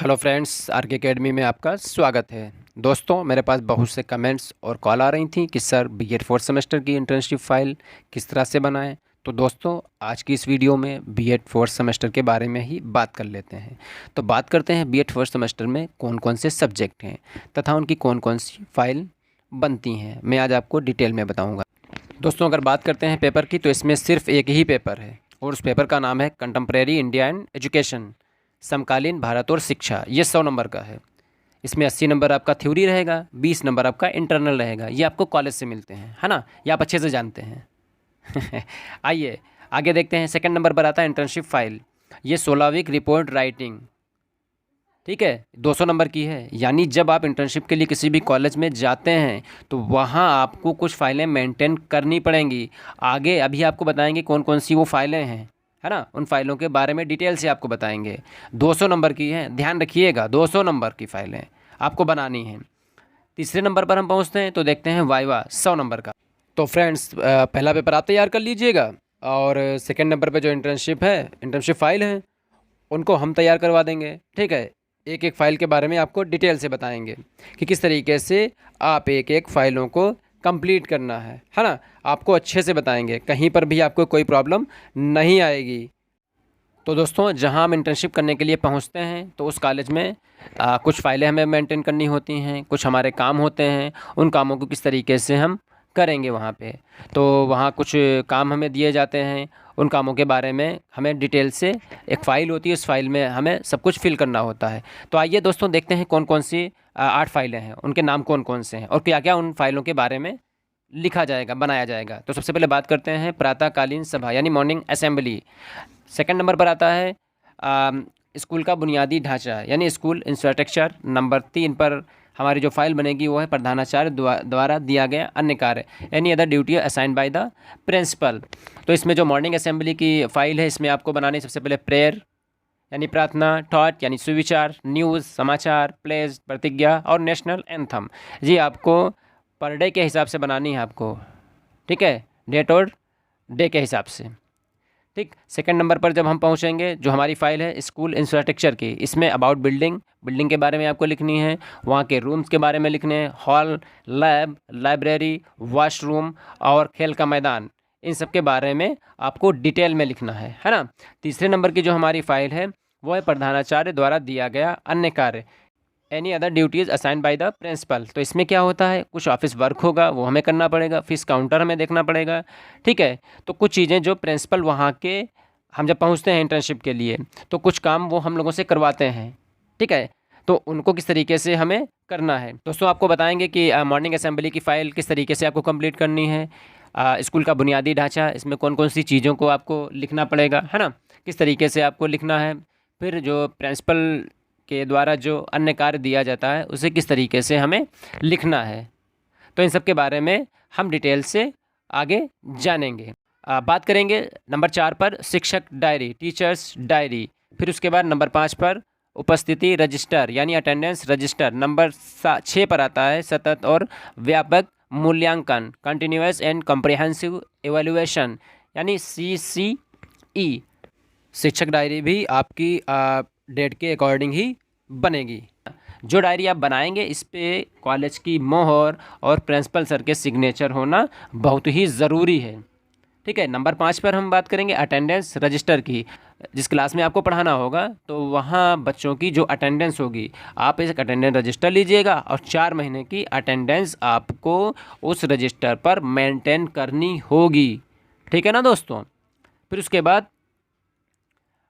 Hello friends, are के academy में आपका स्वागत है। दोस्तों, मेरे पास बहुत से कमेंट्स और कॉल आ रही थी कि सर बीएड फोर्थ सेमेस्टर की इंटर्नशिप फ़ाइल किस तरह से बनाएं। तो दोस्तों, आज की इस वीडियो में बीएड फोर्थ सेमेस्टर के बारे में ही बात कर लेते हैं। तो बात करते हैं बीएड फोर्थ सेमेस्टर में कौन कौन से सब्जेक्ट हैं तथा उनकी कौन कौन सी फ़ाइल बनती हैं, मैं आज आपको डिटेल में बताऊँगा। दोस्तों, अगर बात करते हैं पेपर की, तो इसमें सिर्फ एक ही पेपर है और उस पेपर का नाम है कंटेम्प्रेरी इंडिया एंड एजुकेशन, समकालीन भारत और शिक्षा। ये 100 नंबर का है। इसमें 80 नंबर आपका थ्योरी रहेगा, 20 नंबर आपका इंटरनल रहेगा। ये आपको कॉलेज से मिलते हैं, है ना, ये आप अच्छे से जानते हैं। आइए आगे देखते हैं। सेकंड नंबर पर आता है इंटर्नशिप फाइल। ये 16 वीक रिपोर्ट राइटिंग, ठीक है, 200 नंबर की है। यानी जब आप इंटर्नशिप के लिए किसी भी कॉलेज में जाते हैं तो वहाँ आपको कुछ फाइलें मेंटेन करनी पड़ेंगी। आगे अभी आपको बताएंगे कौन कौन सी वो फाइलें हैं, है ना। उन फाइलों के बारे में डिटेल से आपको बताएंगे। 200 नंबर की है, ध्यान रखिएगा, 200 नंबर की फाइलें आपको बनानी हैं। तीसरे नंबर पर हम पहुँचते हैं तो देखते हैं वाइवा 100 नंबर का। तो फ्रेंड्स, पहला पेपर आप तैयार कर लीजिएगा और सेकेंड नंबर पर जो इंटर्नशिप फ़ाइल है उनको हम तैयार करवा देंगे, ठीक है। एक एक फ़ाइल के बारे में आपको डिटेल से बताएंगे कि किस तरीके से आप एक एक फ़ाइलों को कंप्लीट करना है ना। आपको अच्छे से बताएंगे, कहीं पर भी आपको कोई प्रॉब्लम नहीं आएगी। तो दोस्तों, जहां हम इंटर्नशिप करने के लिए पहुंचते हैं तो उस कॉलेज में कुछ फ़ाइलें हमें मेंटेन करनी होती हैं, कुछ हमारे काम होते हैं। उन कामों को किस तरीके से हम करेंगे वहाँ पे, तो वहाँ कुछ काम हमें दिए जाते हैं। उन कामों के बारे में हमें डिटेल से एक फ़ाइल होती है, उस फाइल में हमें सब कुछ फिल करना होता है। तो आइए दोस्तों, देखते हैं कौन कौन सी 8 फाइलें हैं, उनके नाम कौन कौन से हैं और क्या क्या उन फाइलों के बारे में लिखा जाएगा, बनाया जाएगा। तो सबसे पहले बात करते हैं प्रातःकालीन सभा यानी मॉर्निंग असेंबली। सेकंड नंबर पर आता है स्कूल का बुनियादी ढांचा यानी स्कूल इंफ्रास्ट्रक्चर। नंबर 3 पर हमारी जो फाइल बनेगी वो है प्रधानाचार्य द्वारा दिया गया अन्य कार्य, any other duty assigned by the principal. तो इसमें जो मॉर्निंग असेंबली की फ़ाइल है, इसमें आपको बनानी सबसे पहले प्रेयर यानी प्रार्थना, थॉट यानी सुविचार, न्यूज़ समाचार, प्लेज प्रतिज्ञा और नेशनल एंथम। जी आपको पर डे के हिसाब से बनानी है आपको, ठीक है, डेट और डे के हिसाब से, ठीक। सेकंड नंबर पर जब हम पहुंचेंगे, जो हमारी फ़ाइल है स्कूल इंफ्रास्ट्रक्चर की, इसमें अबाउट बिल्डिंग के बारे में आपको लिखनी है, वहाँ के रूम्स के बारे में लिखने हैं, हॉल, लैब, लाइब्रेरी, वॉशरूम और खेल का मैदान, इन सब के बारे में आपको डिटेल में लिखना है ना। तीसरे नंबर की जो हमारी फ़ाइल है वो है प्रधानाचार्य द्वारा दिया गया अन्य कार्य, any other duties assigned by the principal. तो इसमें क्या होता है, कुछ ऑफिस वर्क होगा वो हमें करना पड़ेगा, फीस काउंटर हमें देखना पड़ेगा, ठीक है। तो कुछ चीज़ें जो प्रिंसिपल वहाँ के, हम जब पहुँचते हैं इंटर्नशिप के लिए तो कुछ काम वो हम लोगों से करवाते हैं, ठीक है। तो उनको किस तरीके से हमें करना है। दोस्तों, आपको बताएंगे कि मॉर्निंग असेंबली की फ़ाइल किस तरीके से आपको कंप्लीट करनी है। स्कूल का बुनियादी ढांचा, इसमें कौन कौन सी चीज़ों को आपको लिखना पड़ेगा, है ना, किस तरीके से आपको लिखना है। फिर जो प्रिंसिपल के द्वारा जो अन्य कार्य दिया जाता है उसे किस तरीके से हमें लिखना है। तो इन सब के बारे में हम डिटेल से आगे जानेंगे। बात करेंगे नंबर 4 पर शिक्षक डायरी, टीचर्स डायरी। फिर उसके बाद नंबर 5 पर उपस्थिति रजिस्टर यानी अटेंडेंस रजिस्टर। नंबर 6 पर आता है सतत और व्यापक मूल्यांकन, कंटिन्यूअस एंड कॉम्प्रिहेंसिव एवेल्युएशन यानी CCE। शिक्षक डायरी भी आपकी डेट के अकॉर्डिंग ही बनेगी। जो डायरी आप बनाएंगे इस पे कॉलेज की मोहर और प्रिंसिपल सर के सिग्नेचर होना बहुत ही ज़रूरी है, ठीक है। नंबर 5 पर हम बात करेंगे अटेंडेंस रजिस्टर की। जिस क्लास में आपको पढ़ाना होगा तो वहाँ बच्चों की जो अटेंडेंस होगी, आप एक अटेंडेंस रजिस्टर लीजिएगा और 4 महीने की अटेंडेंस आपको उस रजिस्टर पर मेंटेन करनी होगी, ठीक है ना दोस्तों। फिर उसके बाद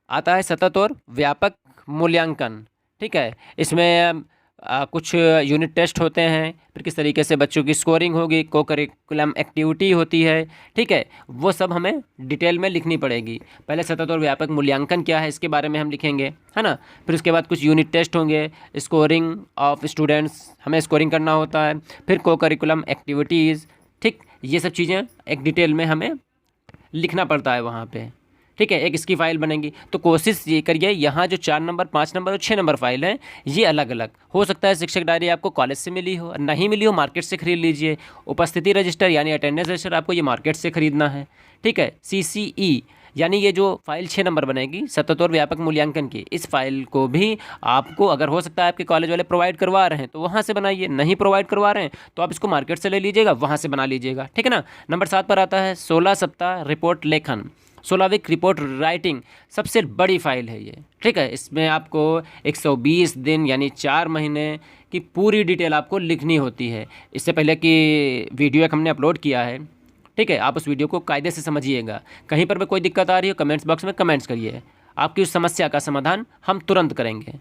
आता है सतत और व्यापक मूल्यांकन, ठीक है। इसमें कुछ यूनिट टेस्ट होते हैं, फिर किस तरीके से बच्चों की स्कोरिंग होगी, को करिकुलम एक्टिविटी होती है, ठीक है, वो सब हमें डिटेल में लिखनी पड़ेगी। पहले सतत और व्यापक मूल्यांकन क्या है इसके बारे में हम लिखेंगे, है ना। फिर उसके बाद कुछ यूनिट टेस्ट होंगे, स्कोरिंग ऑफ स्टूडेंट्स, हमें स्कोरिंग करना होता है। फिर को करिकुलम एक्टिविटीज़, ठीक, ये सब चीज़ें एक डिटेल में हमें लिखना पड़ता है वहाँ पे, ठीक है। एक इसकी फ़ाइल बनेगी। तो कोशिश ये करिए, यहाँ जो 4 नंबर, 5 नंबर और 6 नंबर फाइल हैं ये अलग अलग हो सकता है। शिक्षक डायरी आपको कॉलेज से मिली हो, नहीं मिली हो मार्केट से खरीद लीजिए। उपस्थिति रजिस्टर यानी अटेंडेंस रजिस्टर आपको ये मार्केट से ख़रीदना है, ठीक है। CCE यानी ये जो फाइल 6 नंबर बनेगी सतत और व्यापक मूल्यांकन की, इस फाइल को भी आपको अगर हो सकता है आपके कॉलेज वाले प्रोवाइड करवा रहे हैं तो वहाँ से बनाइए, नहीं प्रोवाइड करवा रहे हैं तो आप इसको मार्केट से ले लीजिएगा, वहाँ से बना लीजिएगा, ठीक है ना। नंबर 7 पर आता है 16 सप्ताह रिपोर्ट लेखन, 16 वीक रिपोर्ट राइटिंग। सबसे बड़ी फाइल है ये, ठीक है। इसमें आपको 120 दिन यानी 4 महीने की पूरी डिटेल आपको लिखनी होती है। इससे पहले कि वीडियो एक हमने अपलोड किया है, ठीक है, आप उस वीडियो को कायदे से समझिएगा। कहीं पर भी कोई दिक्कत आ रही हो कमेंट्स बॉक्स में कमेंट्स करिए, आपकी उस समस्या का समाधान हम तुरंत करेंगे,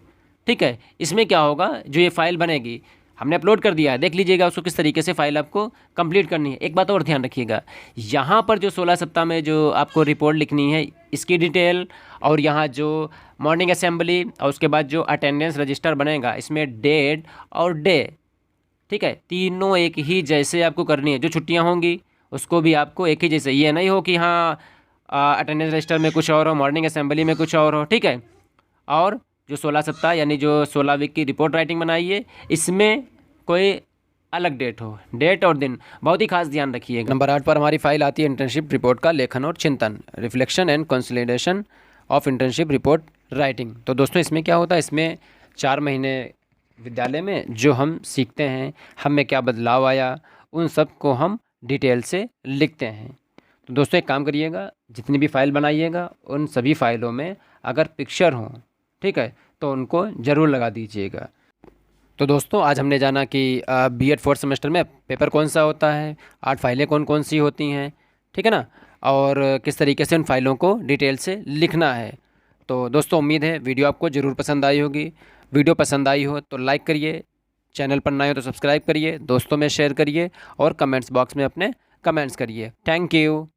ठीक है। इसमें क्या होगा, जो ये फाइल बनेगी हमने अपलोड कर दिया है, देख लीजिएगा उसको किस तरीके से फाइल आपको कंप्लीट करनी है। एक बात और ध्यान रखिएगा, यहाँ पर जो 16 सप्ताह में जो आपको रिपोर्ट लिखनी है इसकी डिटेल, और यहाँ जो मॉर्निंग असेंबली और उसके बाद जो अटेंडेंस रजिस्टर बनेगा इसमें डेट और डे, ठीक है, तीनों एक ही जैसे आपको करनी है। जो छुट्टियाँ होंगी उसको भी आपको एक ही जैसे, ये नहीं हो कि हाँ अटेंडेंस रजिस्टर में कुछ और हो, मॉर्निंग असेंबली में कुछ और हो, ठीक है। और जो 16 सप्ताह यानी जो 16 वीक की रिपोर्ट राइटिंग बनाइए इसमें कोई अलग डेट हो, डेट और दिन बहुत ही खास ध्यान रखिएगा। नंबर 8 पर हमारी फाइल आती है इंटर्नशिप रिपोर्ट का लेखन और चिंतन, reflection and consolidation of internship report writing. तो दोस्तों इसमें क्या होता है, इसमें 4 महीने विद्यालय में जो हम सीखते हैं, हम में क्या बदलाव आया, उन सब को हम डिटेल से लिखते हैं। तो दोस्तों एक काम करिएगा, जितनी भी फाइल बनाइएगा उन सभी फाइलों में अगर पिक्चर हों, ठीक है, तो उनको ज़रूर लगा दीजिएगा। तो दोस्तों आज हमने जाना कि बीएड 4th सेमेस्टर में पेपर कौन सा होता है, 8 फाइलें कौन कौन सी होती हैं, ठीक है ना, और किस तरीके से उन फाइलों को डिटेल से लिखना है। तो दोस्तों उम्मीद है वीडियो आपको ज़रूर पसंद आई होगी। वीडियो पसंद आई हो तो लाइक करिए, चैनल पर नए हो तो सब्सक्राइब करिए, दोस्तों में शेयर करिए और कमेंट्स बॉक्स में अपने कमेंट्स करिए। Thank you.